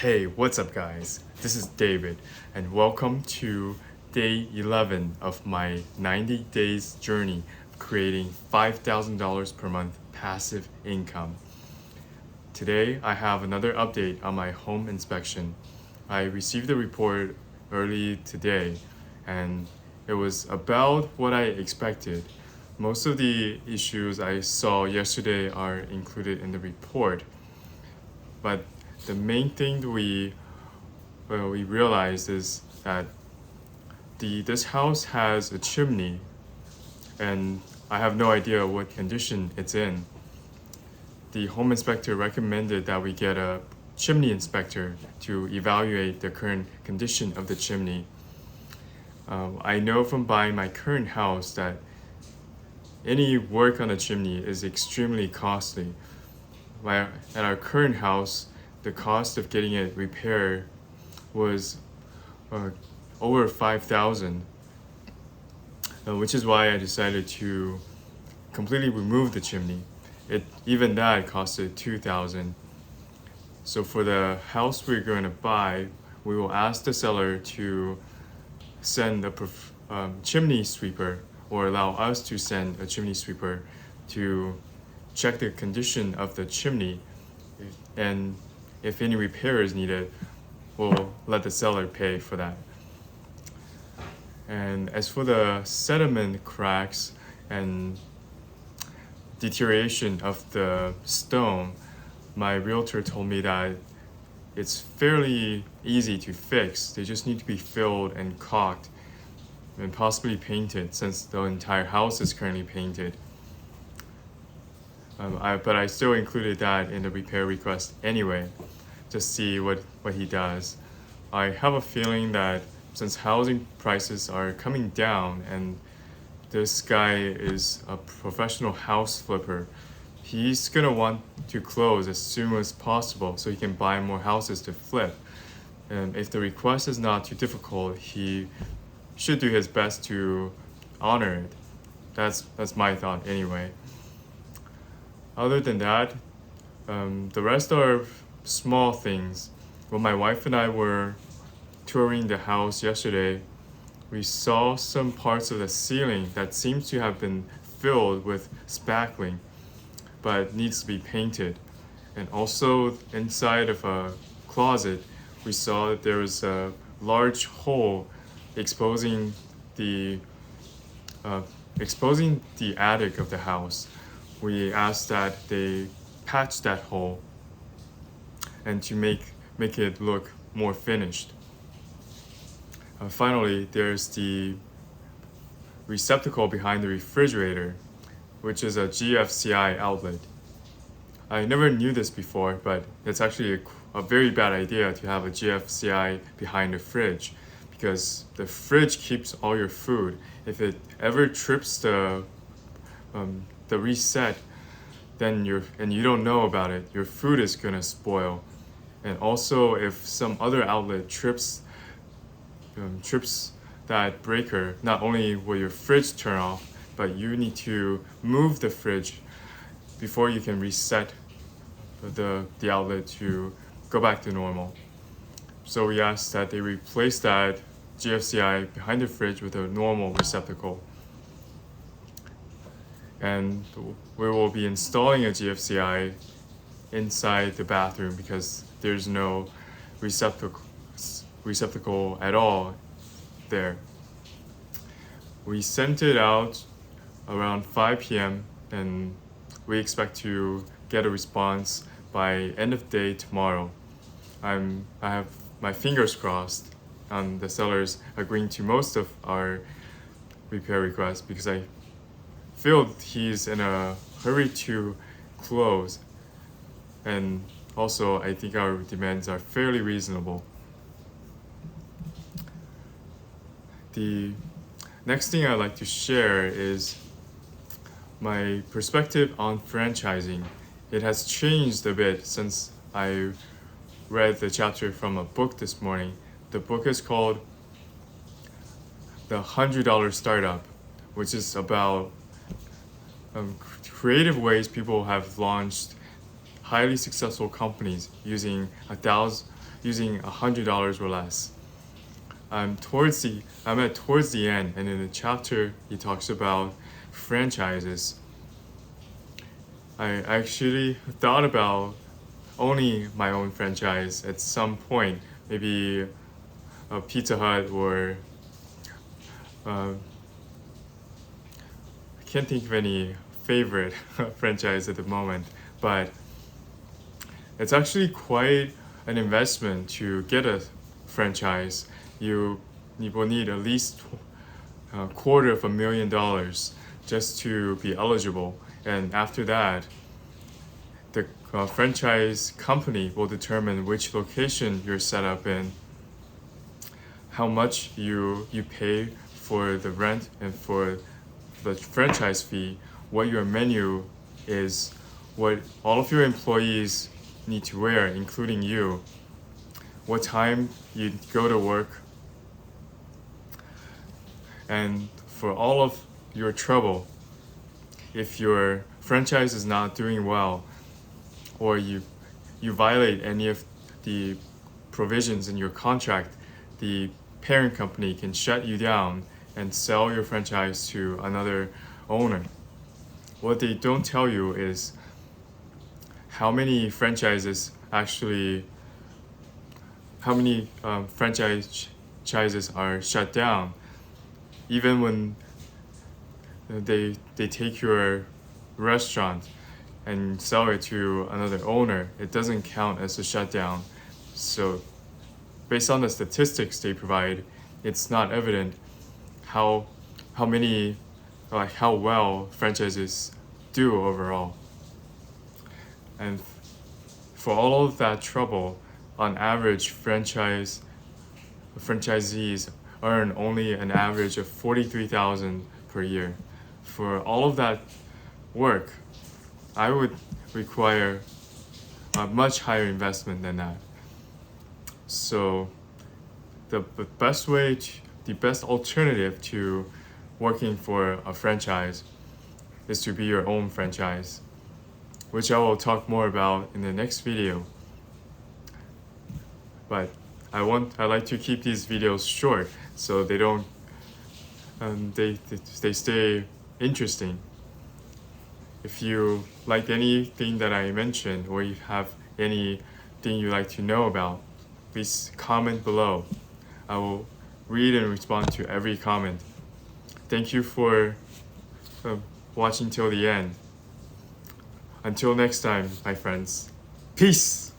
Hey, what's up, guys? This is David, and welcome to day 11 of my 90 days journey of creating $5,000 per month passive income. Today, I have another update on my home inspection. I received the report early today, and it was about what I expected. Most of the issues I saw yesterday are included in the report, but the main thing we realized is that this house has a chimney, and I have no idea what condition it's in. The home inspector recommended that we get a chimney inspector to evaluate the current condition of the chimney. I know from buying my current house that any work on the chimney is extremely costly. At our current house, the cost of getting it repaired was over $5,000, which is why I decided to completely remove the chimney. Even that costed $2,000. So for the house we're going to buy, we will ask the seller to send a chimney sweeper, or allow us to send a chimney sweeper to check the condition of the chimney, and if any repair is needed, we'll let the seller pay for that. And as for the sediment cracks and deterioration of the stone, my realtor told me that it's fairly easy to fix. They just need to be filled and caulked and possibly painted, since the entire house is currently painted. But I still included that in the repair request anyway, to see what he does. I have a feeling that since housing prices are coming down and this guy is a professional house flipper, he's gonna want to close as soon as possible so he can buy more houses to flip. And if the request is not too difficult, he should do his best to honor it. That's my thought anyway. Other than that, the rest are small things. When my wife and I were touring the house yesterday, we saw some parts of the ceiling that seems to have been filled with spackling, but needs to be painted. And also inside of a closet, we saw that there was a large hole exposing the attic of the house. We asked that they patch that hole and to make it look more finished. Finally, there's the receptacle behind the refrigerator, which is a GFCI outlet. I never knew this before, but it's actually a very bad idea to have a GFCI behind the fridge, because the fridge keeps all your food. If it ever trips the reset, then you don't know about it, your food is gonna spoil. And also, if some other outlet trips that breaker, not only will your fridge turn off, but you need to move the fridge before you can reset the outlet to go back to normal. So we asked that they replace that GFCI behind the fridge with a normal receptacle. And we will be installing a GFCI inside the bathroom because there's no receptacle at all there. We sent it out around 5 p.m. and we expect to get a response by end of day tomorrow. I have my fingers crossed on the sellers agreeing to most of our repair requests, because I feel he's in a hurry to close, and also I think our demands are fairly reasonable. The next thing I'd like to share is my perspective on franchising. It has changed a bit since I read the chapter from a book this morning. The book is called The $100 Startup, which is about creative ways people have launched highly successful companies using using $100 or less. I'm towards the end, and in the chapter he talks about franchises. I actually thought about owning my own franchise at some point, maybe a Pizza Hut or I can't think of any favorite franchise at the moment, but it's actually quite an investment to get a franchise. You will need at least $250,000 just to be eligible, and after that, the franchise company will determine which location you're set up in, how much you pay for the rent and for the franchise fee, what your menu is, what all of your employees need to wear, including you, what time you go to work, and for all of your trouble, if your franchise is not doing well or you violate any of the provisions in your contract, the parent company can shut you down and sell your franchise to another owner. What they don't tell you is how many franchises are shut down. Even when they take your restaurant and sell it to another owner, it doesn't count as a shutdown. So based on the statistics they provide, it's not evident how well franchises do overall. And for all of that trouble, on average, franchisees earn only an average of $43,000 per year. For all of that work, I would require a much higher investment than that. So the best alternative to working for a franchise is to be your own franchise, which I will talk more about in the next video. But I like to keep these videos short so they don't they stay interesting. If you like anything that I mentioned, or you have anything you'd like to know about, please comment below. I will read and respond to every comment. Thank you for watching till the end. Until next time, my friends. Peace!